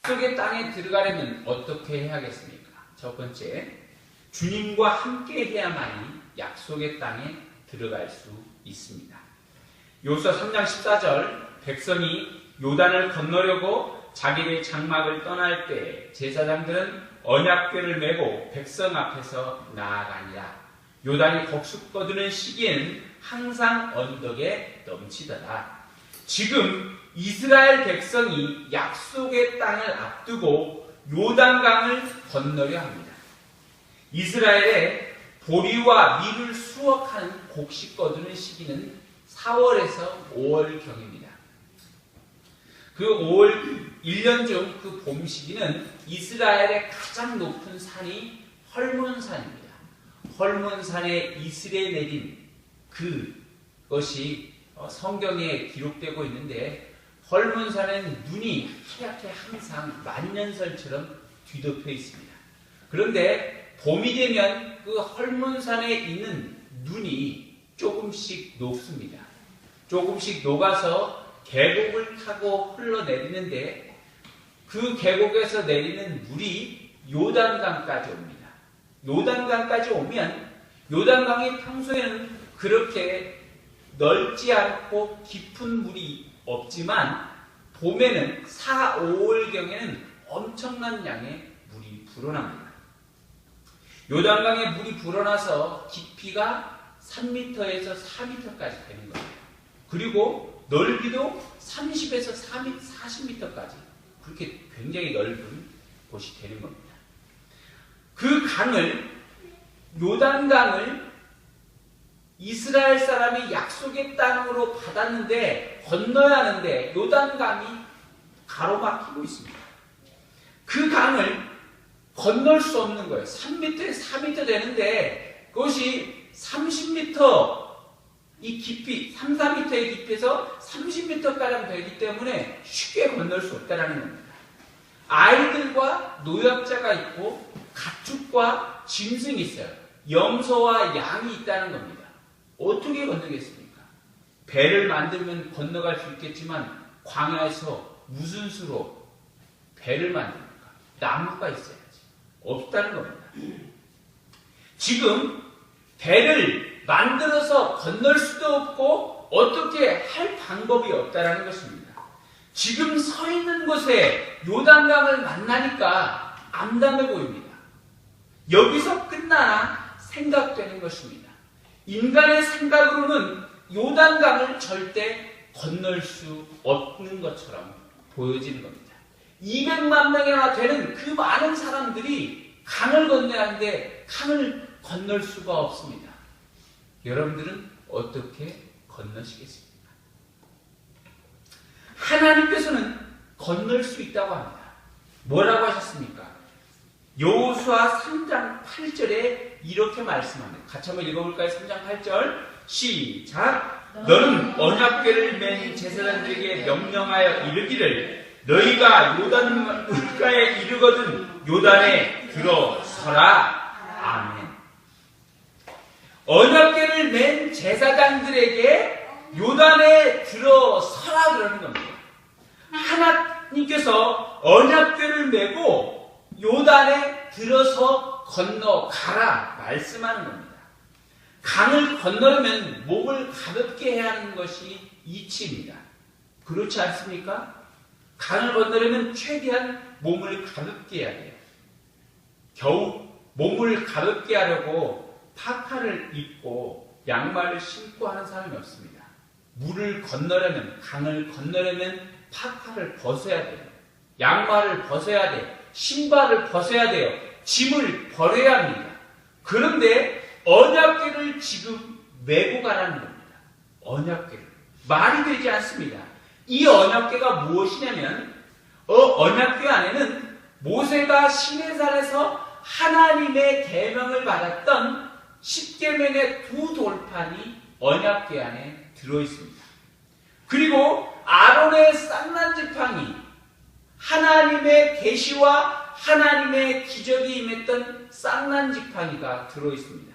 약속의 땅에 들어가려면 어떻게 해야겠습니까? 첫 번째, 주님과 함께 해야만이 약속의 땅에 들어갈 수 있습니다. 여호수아 3장 14절, 백성이 요단을 건너려고 자기의 장막을 떠날 때 제사장들은 언약궤를 메고 백성 앞에서 나아가니라. 요단이 벅쑥거두는 시기에는 항상 언덕에 넘치더라. 지금 이스라엘 백성이 약속의 땅을 앞두고 요단강을 건너려 합니다. 이스라엘의 보리와 밀을 수확하는 곡식 거두는 시기는 4월에서 5월경입니다. 그 5월 1년 중 그 봄 시기는 이스라엘의 가장 높은 산이 헐몬산입니다. 헐몬산에 이슬에 내린 그것이 성경에 기록되고 있는데, 헐몬산엔 눈이 하얗게 항상 만년설처럼 뒤덮여 있습니다. 그런데 봄이 되면 그 헐몬산에 있는 눈이 조금씩 녹습니다. 조금씩 녹아서 계곡을 타고 흘러내리는데, 그 계곡에서 내리는 물이 요단강까지 옵니다. 요단강까지 오면, 요단강이 평소에는 그렇게 넓지 않고 깊은 물이 없지만 봄에는 4, 5월경에는 엄청난 양의 물이 불어납니다. 요단강에 물이 불어나서 깊이가 3m에서 4m까지 되는 거예요. 그리고 넓이도 30에서 40m까지, 그렇게 굉장히 넓은 곳이 되는 겁니다. 그 강을, 요단강을 이스라엘 사람이 약속의 땅으로 받았는데 건너야 하는데 요단강이 가로막히고 있습니다. 그 강을 건널 수 없는 거예요. 3m에 4m 되는데 그것이 30m 이 깊이, 3, 4m의 깊이에서 30m가량 되기 때문에 쉽게 건널 수 없다는 겁니다. 아이들과 노약자가 있고 가축과 짐승이 있어요. 염소와 양이 있다는 겁니다. 어떻게 건너겠습니까? 배를 만들면 건너갈 수 있겠지만 광야에서 무슨 수로 배를 만듭니까? 나무가 있어야지. 없다는 겁니다. 지금 배를 만들어서 건널 수도 없고 어떻게 할 방법이 없다는 것입니다. 지금 서 있는 곳에 요단강을 만나니까 암담해 보입니다. 여기서 끝나나 생각되는 것입니다. 인간의 생각으로는 요단강을 절대 건널 수 없는 것처럼 보여지는 겁니다. 200만 명이나 되는 그 많은 사람들이 강을 건너야 하는데 강을 건널 수가 없습니다. 여러분들은 어떻게 건너시겠습니까? 하나님께서는 건널 수 있다고 합니다. 뭐라고 하셨습니까? 여호수아 3장 8절에 이렇게 말씀합니다. 같이 한번 읽어볼까요? 3장 8절 시작. 너는 언약궤를 맨 제사장들에게 명령하여 이르기를 너희가 요단 물가에 이르거든 요단에 들어서라. 아멘. 언약궤를 맨 제사장들에게 요단에 들어서라 그러는 겁니다. 하나님께서 언약궤를 메고 요단에 들어서 건너가라 말씀하는 겁니다. 강을 건너려면 몸을 가볍게 해야 하는 것이 이치입니다. 그렇지 않습니까? 강을 건너려면 최대한 몸을 가볍게 해야 돼요. 겨우 몸을 가볍게 하려고 파카를 입고 양말을 신고 하는 사람이 없습니다. 물을 건너려면, 강을 건너려면 파카를 벗어야 돼요. 양말을 벗어야 돼요. 신발을 벗어야 돼요. 짐을 버려야 합니다. 그런데 언약궤를 지금 메고 가라는 겁니다. 언약궤를. 말이 되지 않습니다. 이 언약궤가 무엇이냐면 언약궤 안에는 모세가 시내산에서 하나님의 계명을 받았던 10계명의 두 돌판이 언약궤 안에 들어있습니다. 그리고 아론의 쌍난지팡이, 하나님의 계시와 하나님의 기적이 임했던 쌍난지팡이가 들어있습니다.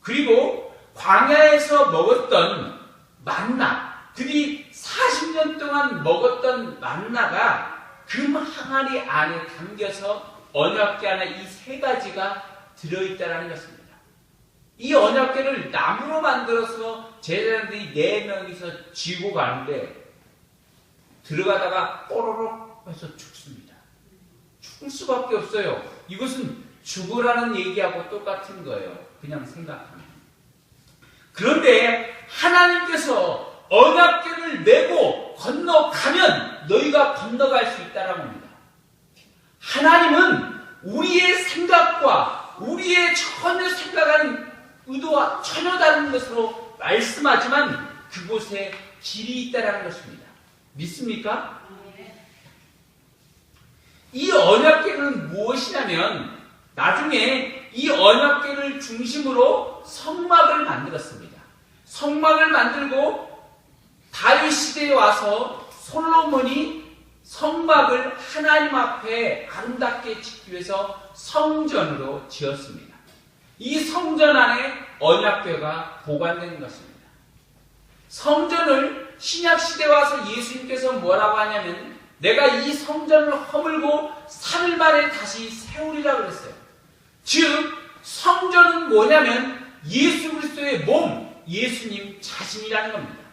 그리고 광야에서 먹었던 만나, 그들이 40년 동안 먹었던 만나가 금 항아리 안에 담겨서 언약궤 안에 이 세 가지가 들어있다는 것입니다. 이 언약궤를 나무로 만들어서 제자들이 4명이서 쥐고 가는데 들어가다가 뽀로록 해서 죽습니다. 죽을 수밖에 없어요. 이것은 죽으라는 얘기하고 똑같은 거예요. 그냥 생각하면. 그런데 하나님께서 언약궤를 메고 건너가면 너희가 건너갈 수 있다라고 합니다. 하나님은 우리의 생각과 우리의 전혀 생각하는 의도와 전혀 다른 것으로 말씀하지만 그곳에 길이 있다라는 것입니다. 믿습니까? 이 언약궤는 무엇이냐면 나중에 이 언약궤를 중심으로 성막을 만들었습니다. 성막을 만들고 다윗 시대에 와서 솔로몬이 성막을 하나님 앞에 아름답게 짓기 위해서 성전으로 지었습니다. 이 성전 안에 언약궤가 보관되는 것입니다. 성전을 신약 시대에 와서 예수님께서 뭐라고 하냐면 내가 이 성전을 허물고 3일 만에 다시 세우리라 그랬어요. 즉 성전은 뭐냐면 예수 그리스도의 몸, 예수님 자신이라는 겁니다.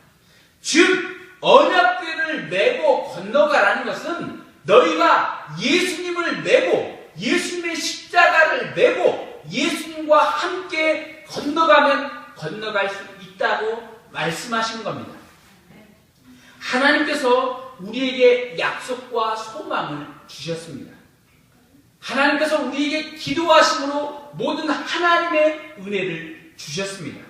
즉 언약궤를 메고 건너가라는 것은 너희가 예수님을 메고 예수님의 십자가를 메고 예수님과 함께 건너가면 건너갈 수 있다고 말씀하신 겁니다. 하나님께서 우리에게 약속과 소망을 주셨습니다. 하나님께서 우리에게 기도하심으로 모든 하나님의 은혜를 주셨습니다.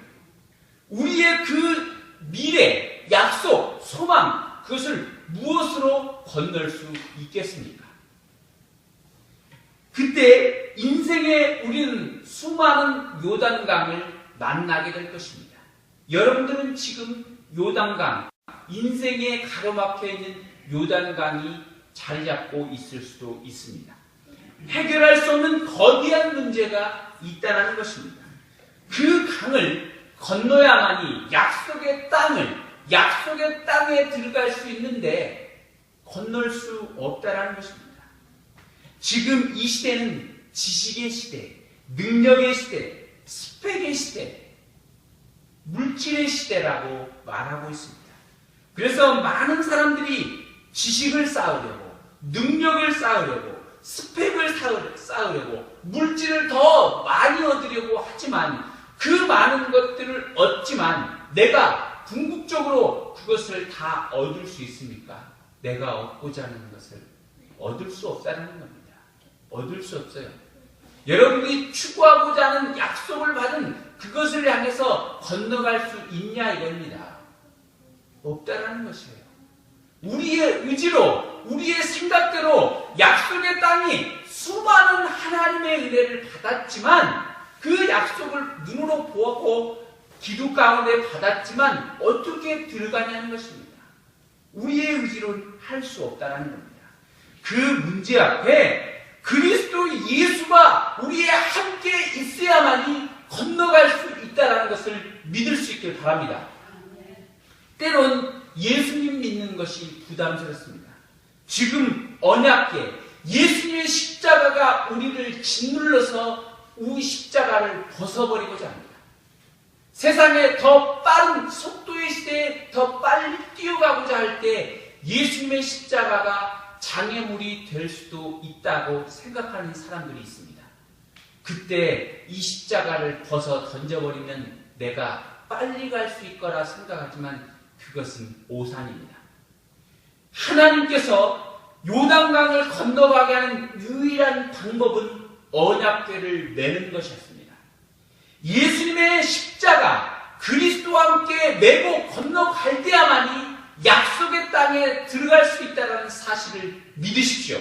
우리의 그 미래, 약속, 소망, 그것을 무엇으로 건널 수 있겠습니까? 그때 인생에 우리는 수많은 요단강을 만나게 될 것입니다. 여러분들은 지금 요단강, 인생에 가로막혀 있는 요단강이 자리 잡고 있을 수도 있습니다. 해결할 수 없는 거대한 문제가 있다는 것입니다. 그 강을 건너야만이 약속의 땅에 들어갈 수 있는데 건널 수 없다는 것입니다. 지금 이 시대는 지식의 시대, 능력의 시대, 스펙의 시대, 물질의 시대라고 말하고 있습니다. 그래서 많은 사람들이 지식을 쌓으려고, 능력을 쌓으려고, 스펙을 쌓으려고, 물질을 더 많이 얻으려고 하지만 그 많은 것들을 얻지만 내가 궁극적으로 그것을 다 얻을 수 있습니까? 내가 얻고자 하는 것을 얻을 수 없다는 겁니다. 얻을 수 없어요. 여러분이 추구하고자 하는 약속을 받은 그것을 향해서 건너갈 수 있냐 이겁니다. 없다라는 것이에요. 우리의 의지로, 우리의 생각대로 약속의 땅이 수많은 하나님의 은혜를 받았지만 그 약속을 눈으로 보고 기도 가운데 받았지만 어떻게 들어가냐는 것입니다. 우리의 의지로 할 수 없다는 겁니다. 그 문제 앞에 그리스도 예수가 우리의 함께 있어야만이 건너갈 수 있다는 것을 믿을 수 있길 바랍니다. 때론 예수님 믿는 것이 부담스럽습니다. 지금 언약궤, 예수님의 십자가가 우리를 짓눌러서 우리 십자가를 벗어버리고자 합니다. 세상에 더 빠른 속도의 시대에 더 빨리 뛰어가고자 할 때 예수님의 십자가가 장애물이 될 수도 있다고 생각하는 사람들이 있습니다. 그때 이 십자가를 벗어 던져버리면 내가 빨리 갈 수 있거라 생각하지만 그것은 오산입니다. 하나님께서 요단강을 건너가게 하는 유일한 방법은 언약궤를 메는 것이었습니다. 예수님의 십자가, 그리스도와 함께 메고 건너갈 때야만이 약속의 땅에 들어갈 수 있다는 사실을 믿으십시오.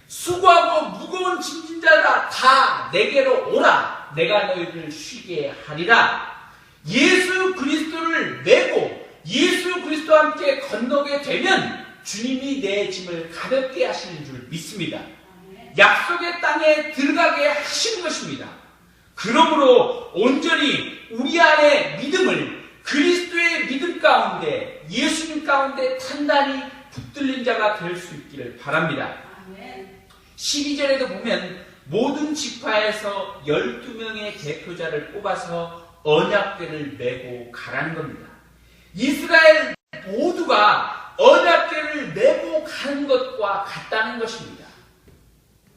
수고하고 무거운 짐진 자라 다 내게로 오라. 내가 너희를 쉬게 하리라. 예수 그리스도를 메고 예수 그리스도와 함께 건너게 되면 주님이 내 짐을 가볍게 하시는 줄 믿습니다. 약속의 땅에 들어가게 하시는 것입니다. 그러므로 온전히 우리 안에 믿음을 그리스도의 믿음 가운데, 예수님 가운데 단단히 붙들린 자가 될 수 있기를 바랍니다. 아멘. 12절에도 보면 모든 지파에서 12명의 대표자를 뽑아서 언약궤를 메고 가라는 겁니다. 이스라엘 모두가 언약궤를 메고 가는 것과 같다는 것입니다.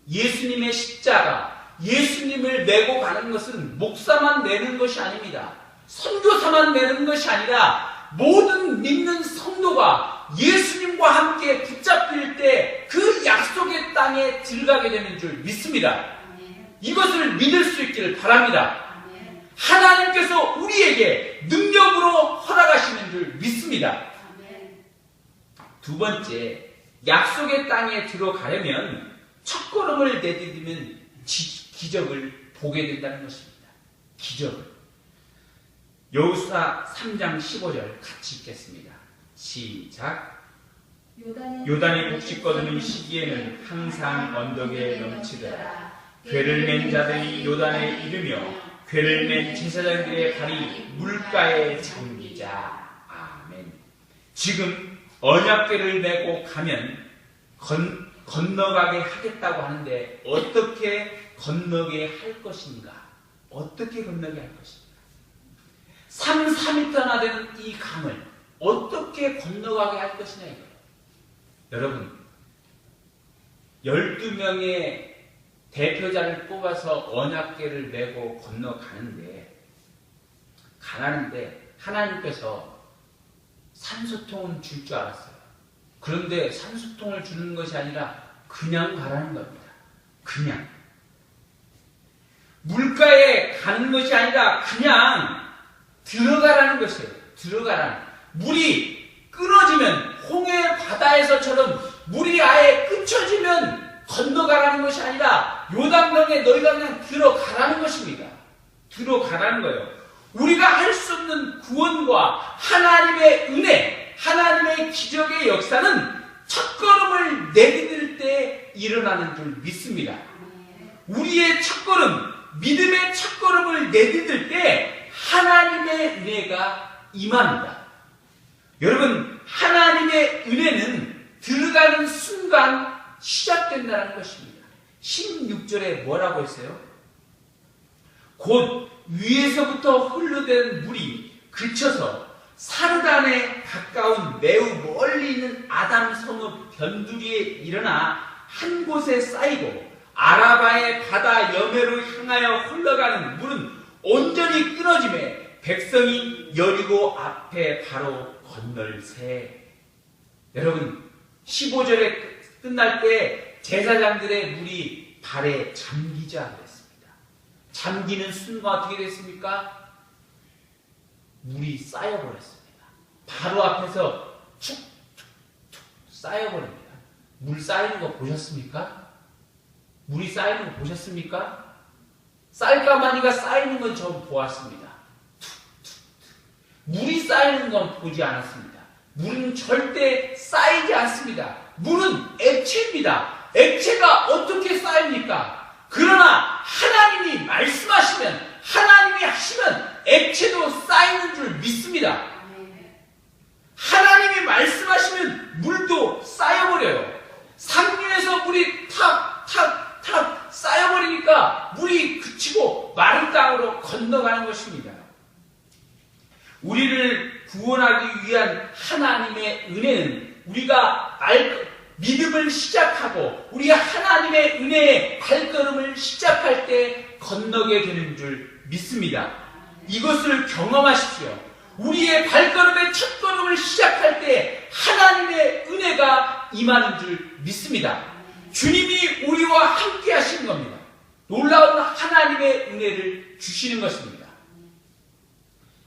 예수님의 십자가, 예수님을 메고 가는 것은 목사만 내는 것이 아닙니다. 선교사만 내는 것이 아니라 모든 믿는 성도가 예수님과 함께 붙잡힐 때 그 약속의 땅에 들어가게 되는 줄 믿습니다. 이것을 믿을 수 있기를 바랍니다. 하나님께서 우리에게 능력으로 허락하시는 줄 믿습니다. 두 번째, 약속의 땅에 들어가려면 첫걸음을 내디디면 기적을 보게 된다는 것입니다. 기적을. 여호수아 3장 15절 같이 읽겠습니다. 시작. 요단이 북씩 거두는 시기에는 항상 언덕에 넘치더라. 궤를 맨 자들이 요단에 이르며 궤를 맨 제사장들의 발이 물가에 잠기자. 아멘. 지금 언약궤를 메고 가면 건너가게 하겠다고 하는데 어떻게 건너게 할 것인가? 어떻게 건너게 할 것인가? 3, 4m나 되는 이 강을 어떻게 건너가게 할 것이냐 이거예요. 여러분, 12명의 대표자를 뽑아서 언약궤를 메고 가는데 하나님께서 산소통은 줄 줄 알았어요. 그런데 산소통을 주는 것이 아니라 그냥 가라는 겁니다. 그냥. 물가에 가는 것이 아니라 그냥 들어가라는 것이에요. 들어가라는. 물이 끊어지면 홍해 바다에서처럼 물이 아예 끊쳐지면 건너가라는 것이 아니라 요단강에 너희가 그냥 들어가라는 것입니다. 들어가라는 거예요. 우리가 할 수 없는 구원과 하나님의 은혜, 하나님의 기적의 역사는 첫걸음을 내디딜 때 일어나는 줄 믿습니다. 우리의 첫걸음, 믿음의 첫걸음을 내디딜 때 하나님의 은혜가 임합니다. 여러분, 하나님의 은혜는 들어가는 순간 시작된다는 것입니다. 16절에 뭐라고 했어요? 곧 위에서부터 흘러대는 물이 그쳐서 사르단에 가까운 매우 멀리 있는 아담 성읍 변두리에 일어나 한 곳에 쌓이고 아라바의 바다 여매로 향하여 흘러가는 물은 온전히 끊어지매 백성이 여리고 앞에 바로 건널세. 여러분, 15절에 끝날 때 제사장들의 물이 발에 잠기자 그랬습니다. 잠기는 순간 어떻게 됐습니까? 물이 쌓여버렸습니다. 바로 앞에서 축축축 쌓여버립니다. 물 쌓이는 거 보셨습니까? 물이 쌓이는 거 보셨습니까? 쌀가마니가 쌓이는 건 전 보았습니다. 물이 쌓이는 건 보지 않았습니다. 물은 절대 쌓이지 않습니다. 물은 액체입니다. 액체가 어떻게 쌓입니까? 그러나 하나님이 말씀하시면, 하나님이 하시면 액체도 쌓이는 줄 믿습니다. 하나님이 말씀하시면 물도 쌓여버려요. 상류에서 물이 탁 쌓여버리니까 물이 그치고 마른 땅으로 건너가는 것입니다. 우리를 구원하기 위한 하나님의 은혜는 우리가 믿음을 시작하고 우리가 하나님의 은혜의 발걸음을 시작할 때 건너게 되는 줄 믿습니다. 이것을 경험하십시오. 우리의 발걸음의 첫걸음을 시작할 때 하나님의 은혜가 임하는 줄 믿습니다. 주님이 우리와 함께 하시는 겁니다. 놀라운 하나님의 은혜를 주시는 것입니다.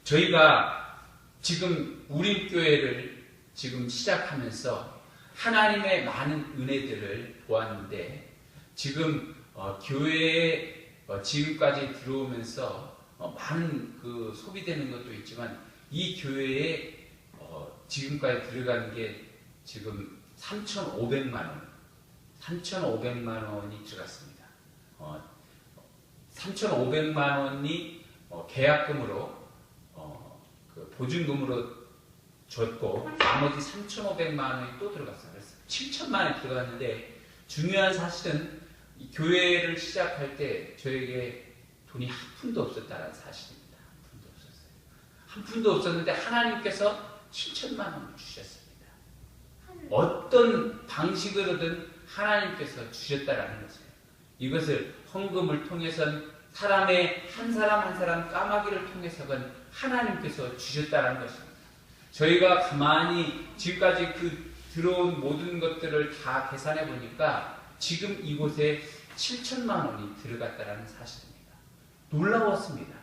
저희가 지금 우림교회를 지금 시작하면서 하나님의 많은 은혜들을 보았는데 지금 교회에 지금까지 들어오면서 많은 그 소비되는 것도 있지만 이 교회에 지금까지 들어가는 게 지금 3,500만 원이 들어갔습니다. 3,500만 원이 계약금으로 그 보증금으로 줬고 나머지 3,500만 원이 또 들어갔어요. 그래서 7천만 원이 들어갔는데 중요한 사실은 이 교회를 시작할 때 저에게 돈이 한 푼도 없었다는 사실입니다. 한 푼도 없었어요. 한 푼도 없었는데 하나님께서 7천만 원을 주셨습니다. 어떤 방식으로든 하나님께서 주셨다라는 것이에요. 이것을 헌금을 통해서는 사람의 한 사람 한 사람 까마귀를 통해서는 하나님께서 주셨다라는 것입니다. 저희가 가만히 지금까지 그 들어온 모든 것들을 다 계산해 보니까 지금 이곳에 7천만 원이 들어갔다라는 사실입니다. 놀라웠습니다.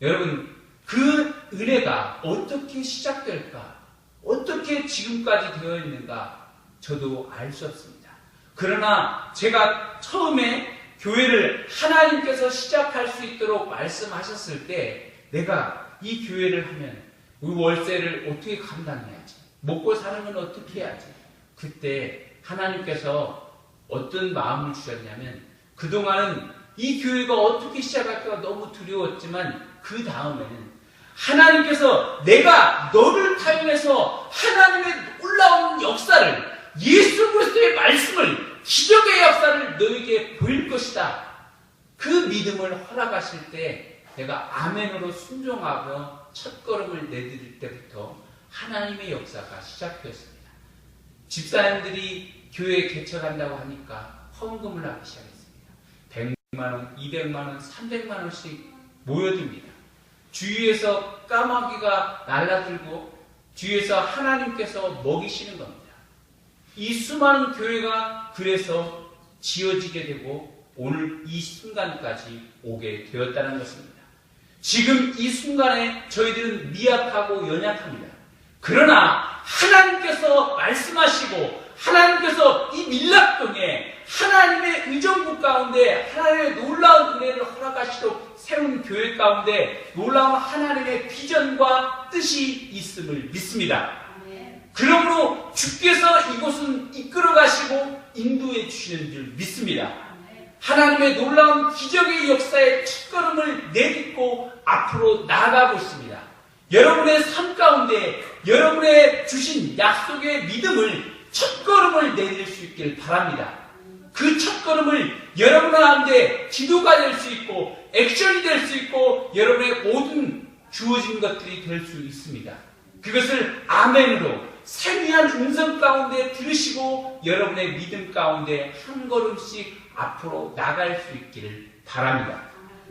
여러분, 그 은혜가 어떻게 시작될까? 어떻게 지금까지 되어 있는가? 저도 알 수 없습니다. 그러나 제가 처음에 교회를 하나님께서 시작할 수 있도록 말씀하셨을 때 내가 이 교회를 하면 우리 월세를 어떻게 감당해야지? 먹고 사는 건 어떻게 해야지? 그때 하나님께서 어떤 마음을 주셨냐면 그동안은 이 교회가 어떻게 시작할까 너무 두려웠지만 그 다음에는 하나님께서 내가 너를 타임해서 하나님의 놀라운 역사를 예수 그리스도의 말씀을 기적의 역사를 너에게 보일 것이다. 그 믿음을 허락하실 때 내가 아멘으로 순종하며 첫걸음을 내디딜 때부터 하나님의 역사가 시작되었습니다. 집사님들이 교회에 개척한다고 하니까 헌금을 하기 시작했습니다. 100만 원, 200만 원, 300만 원씩 모여듭니다. 주위에서 까마귀가 날아들고 주위에서 하나님께서 먹이시는 겁니다. 이 수많은 교회가 그래서 지어지게 되고 오늘 이 순간까지 오게 되었다는 것입니다. 지금 이 순간에 저희들은 미약하고 연약합니다. 그러나 하나님께서 말씀하시고 하나님께서 이 밀락동에 하나님의 의정부 가운데 하나님의 놀라운 은혜를 허락하시도록 세운 교회 가운데 놀라운 하나님의 비전과 뜻이 있음을 믿습니다. 그러므로 주께서 이곳은 이끌어 가시고 인도해 주시는 줄 믿습니다. 하나님의 놀라운 기적의 역사의 첫걸음을 내딛고 앞으로 나아가고 있습니다. 여러분의 삶 가운데 여러분의 주신 약속의 믿음을 첫걸음을 내딜 수 있길 바랍니다. 그 첫걸음을 여러분 가운데 기도가 될 수 있고 액션이 될 수 있고 여러분의 모든 주어진 것들이 될 수 있습니다. 그것을 아멘으로 세미한 음성 가운데 들으시고 여러분의 믿음 가운데 한 걸음씩 앞으로 나갈 수 있기를 바랍니다.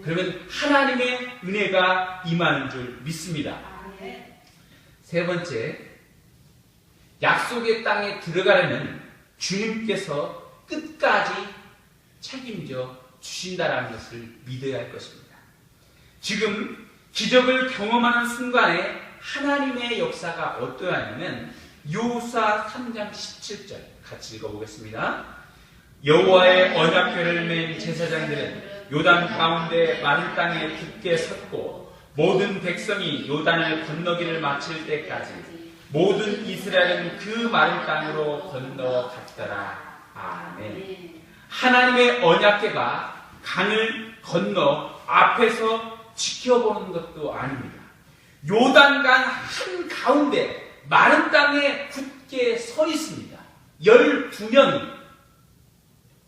그러면 하나님의 은혜가 임하는 줄 믿습니다. 세 번째, 약속의 땅에 들어가려면 주님께서 끝까지 책임져 주신다는 것을 믿어야 할 것입니다. 지금 기적을 경험하는 순간에 하나님의 역사가 어떠하냐면 여호수아 3장 17절 같이 읽어보겠습니다. 여호와의 언약궤를 맨 제사장들은 요단 가운데 마른 땅에 굳게 섰고 모든 백성이 요단을 건너기를 마칠 때까지 모든 이스라엘은 그 마른 땅으로 건너갔더라. 아멘. 하나님의 언약궤가 강을 건너 앞에서 지켜보는 것도 아닙니다. 요단강 한가운데 마른 땅에 굳게 서 있습니다. 12명이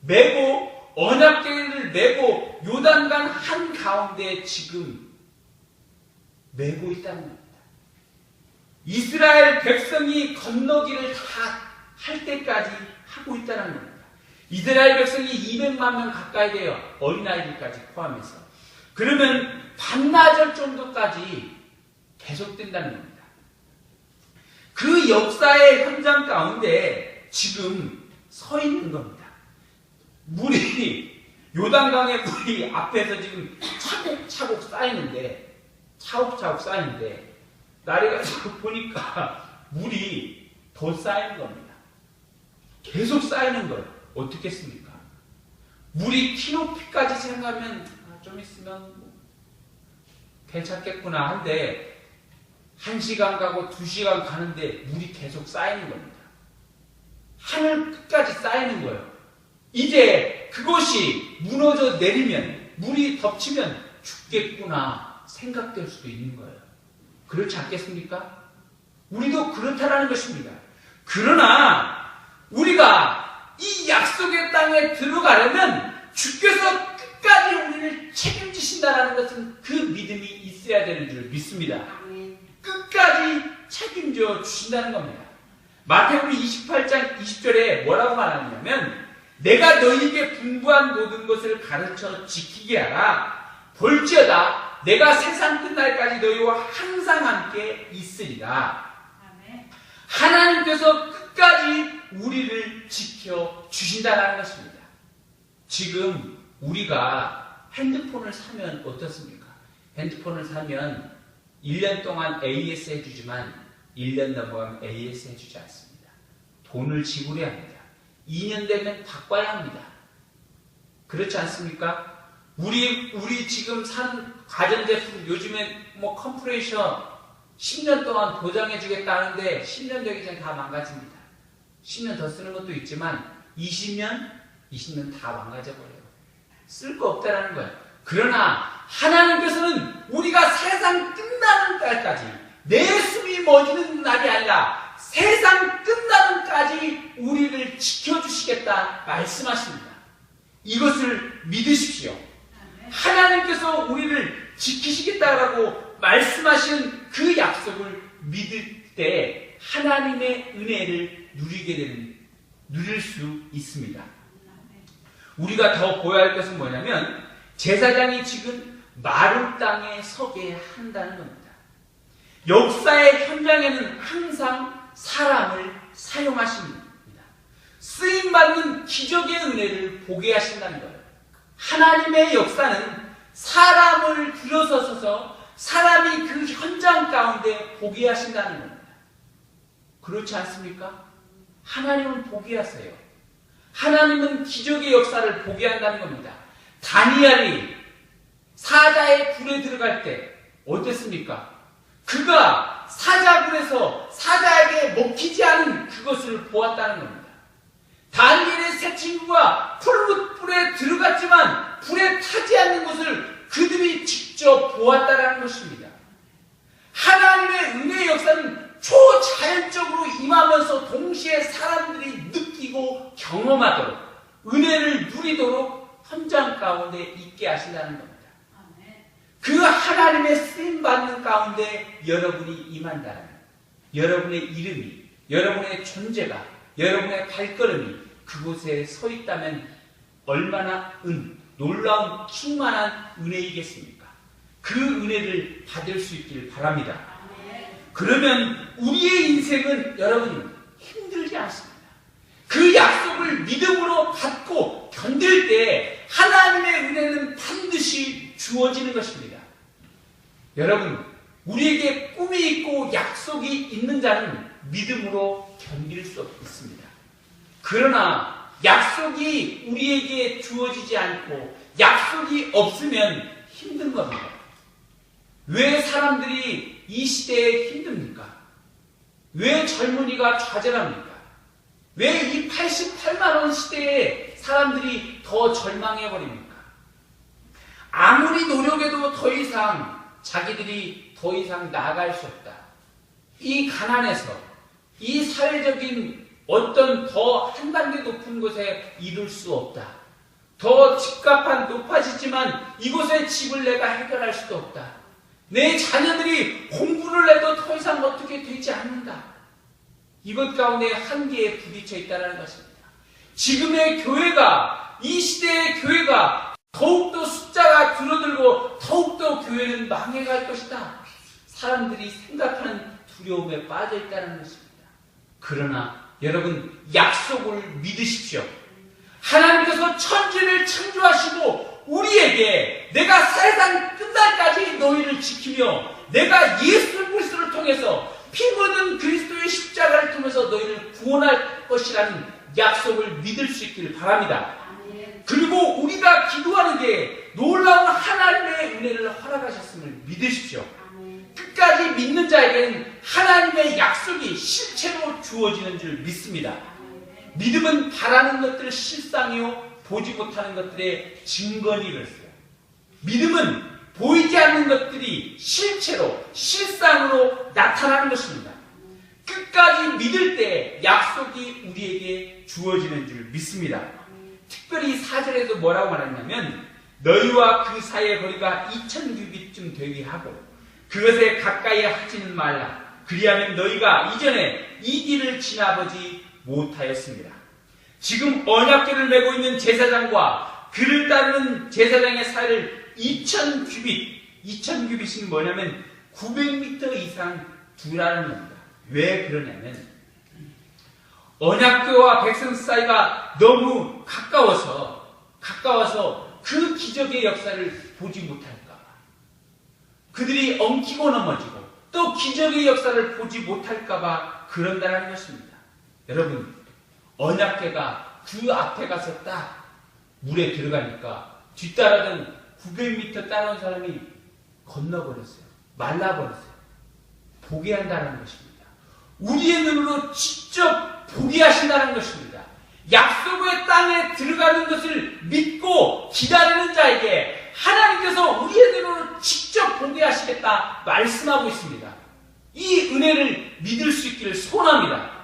메고 언약궤를 메고 요단강 한가운데 지금 메고 있다는 겁니다. 이스라엘 백성이 건너기를 다 할 때까지 하고 있다는 겁니다. 이스라엘 백성이 200만 명 가까이 돼요. 어린아이들까지 포함해서. 그러면 반나절 정도까지 계속된다는 겁니다. 그 역사의 현장 가운데 지금 서 있는 겁니다. 물이 요단강의 물이 앞에서 지금 차곡차곡 쌓이는데 날이 가서 보니까 물이 더 쌓이는 겁니다. 계속 쌓이는 걸 어떻게 했습니까? 물이 키높이까지 생각하면 좀 있으면 괜찮겠구나 한데 1시간 가고 2시간 가는데 물이 계속 쌓이는 겁니다. 하늘 끝까지 쌓이는 거예요. 이제 그것이 무너져 내리면 물이 덮치면 죽겠구나 생각될 수도 있는 거예요. 그렇지 않겠습니까? 우리도 그렇다라는 것입니다. 그러나 우리가 이 약속의 땅에 들어가려면 주께서 끝까지 우리를 책임지신다는 것은 그 믿음이 있어야 되는 줄 믿습니다. 끝까지 책임져 주신다는 겁니다. 마태복음 28장 20절에 뭐라고 말하냐면 내가 너희에게 분부한 모든 것을 가르쳐 지키게 하라. 볼지어다 내가 세상 끝날까지 너희와 항상 함께 있으리라. 하나님께서 끝까지 우리를 지켜주신다는 것입니다. 지금 우리가 핸드폰을 사면 어떻습니까? 핸드폰을 사면 1년 동안 AS 해주지만 1년 넘어가면 AS 해주지 않습니다. 돈을 지불해야 합니다. 2년 되면 바꿔야 합니다. 그렇지 않습니까? 우리 지금 산 가전제품 요즘에 컴프레셔 10년 동안 보장해주겠다는데 10년 되기 전에 다 망가집니다. 10년 더 쓰는 것도 있지만 20년 다 망가져버려요. 쓸 거 없다라는 거예요. 그러나 하나님께서는 우리가 세상 끝나는 날까지 내 숨이 멎는 날이 아니라 세상 끝나는 날까지 우리를 지켜주시겠다 말씀하십니다. 이것을 믿으십시오. 하나님께서 우리를 지키시겠다라고 말씀하시는 그 약속을 믿을 때 하나님의 은혜를 누릴 수 있습니다. 우리가 더 보여야 할 것은 뭐냐면 제사장이 지금 마른 땅에 서게 한다는 겁니다. 역사의 현장에는 항상 사람을 사용하십니다. 쓰임받는 기적의 은혜를 보게 하신다는 거예요. 하나님의 역사는 사람을 들여서서 사람이 그 현장 가운데 보게 하신다는 겁니다. 그렇지 않습니까? 하나님은 보게 하세요. 하나님은 기적의 역사를 보게 한다는 겁니다. 다니엘이 사자의 불에 들어갈 때 어땠습니까? 그가 사자굴에서 사자에게 먹히지 않은 그것을 보았다는 겁니다. 다니엘의 세 친구가 풀무불에 들어갔지만 불에 타지 않는 것을 그들이 직접 보았다는 것입니다. 하나님의 은혜의 역사는 초자연적으로 임하면서 동시에 사람들이 느끼고 경험하도록 은혜를 누리도록 현장 가운데 있게 하신다는 겁니다. 그 하나님의 쓰임받는 가운데 여러분이 임한다면 여러분의 이름이, 여러분의 존재가, 여러분의 발걸음이 그곳에 서 있다면 얼마나 놀라운 충만한 은혜이겠습니까? 그 은혜를 받을 수 있길 바랍니다. 그러면 우리의 인생은 여러분 힘들지 않습니다. 그 약속을 믿음으로 받고 견딜 때 하나님의 은혜는 반드시 주어지는 것입니다. 여러분, 우리에게 꿈이 있고 약속이 있는 자는 믿음으로 견딜 수 있습니다. 그러나 약속이 우리에게 주어지지 않고 약속이 없으면 힘든 겁니다. 왜 사람들이 이 시대에 힘듭니까? 왜 젊은이가 좌절합니까? 왜 이 88만 원 시대에 사람들이 더 절망해버립니까? 아무리 노력해도 더 이상 자기들이 더 이상 나아갈 수 없다. 이 가난에서 이 사회적인 어떤 더 한 단계 높은 곳에 이룰 수 없다. 더 집값은 높아지지만 이곳의 집을 내가 해결할 수도 없다. 내 자녀들이 공부를 해도 더 이상 어떻게 되지 않는다. 이것 가운데 한계에 부딪혀 있다는 것입니다. 지금의 교회가, 이 시대의 교회가 더욱더 숫자가 줄어들고 더욱더 교회는 망해갈 것이다. 사람들이 생각하는 두려움에 빠져 있다는 것입니다. 그러나 여러분 약속을 믿으십시오. 하나님께서 천지를 창조하시고 우리에게 내가 세상 끝날까지 너희를 지키며 내가 예수 그리스도를 통해서 피 묻은 그리스도의 십자가를 통해서 너희를 구원할 것이라는 약속을 믿을 수 있기를 바랍니다. 그리고 우리가 기도하는 게 놀라운 하나님의 은혜를 허락하셨음을 믿으십시오. 끝까지 믿는 자에게는 하나님의 약속이 실체로 주어지는 줄 믿습니다. 믿음은 바라는 것들을 실상이요 보지 못하는 것들의 증거니로서요. 믿음은 보이지 않는 것들이 실체로 실상으로 나타나는 것입니다. 끝까지 믿을 때 약속이 우리에게 주어지는 줄 믿습니다. 특별히 4절에도 뭐라고 말했냐면 너희와 그 사이의 거리가 2000규빗쯤 되게 하고 그것에 가까이 하지는 말라. 그리하면 너희가 이전에 이 길을 지나보지 못하였습니다. 지금 언약궤를 메고 있는 제사장과 그를 따르는 제사장의 사이를 2000규빗이 뭐냐면 900m 이상 두라는 겁니다. 왜 그러냐면 언약궤와 백성 사이가 너무 가까워서 그 기적의 역사를 보지 못할까 봐, 그들이 엉키고 넘어지고 또 기적의 역사를 보지 못할까 봐 그런다는 것입니다. 여러분, 언약궤가 그 앞에 가서 딱 물에 들어가니까 뒤따라던 900m 따라온 사람이 건너버렸어요. 말라버렸어요. 보게 한다는 것입니다. 우리의 눈으로 직접 보게 하신다는 것입니다. 약속의 땅에 들어가는 것을 믿고 기다리는 자에게 하나님께서 우리의 눈으로 직접 보게 하시겠다 말씀하고 있습니다. 이 은혜를 믿을 수 있기를 소원합니다.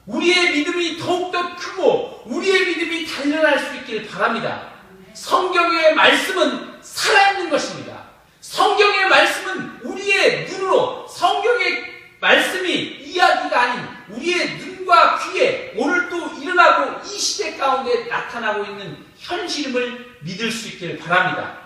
우리의 믿음이 더욱더 크고 우리의 믿음이 단련할 수 있기를 바랍니다. 성경의 말씀은 살아있는 것입니다. 성경의 말씀은 우리의 눈으로, 성경의 말씀이 이야기가 아닌 우리의 눈과 귀에 오늘 또 일어나고 이 시대 가운데 나타나고 있는 현실임을 믿을 수 있기를 바랍니다.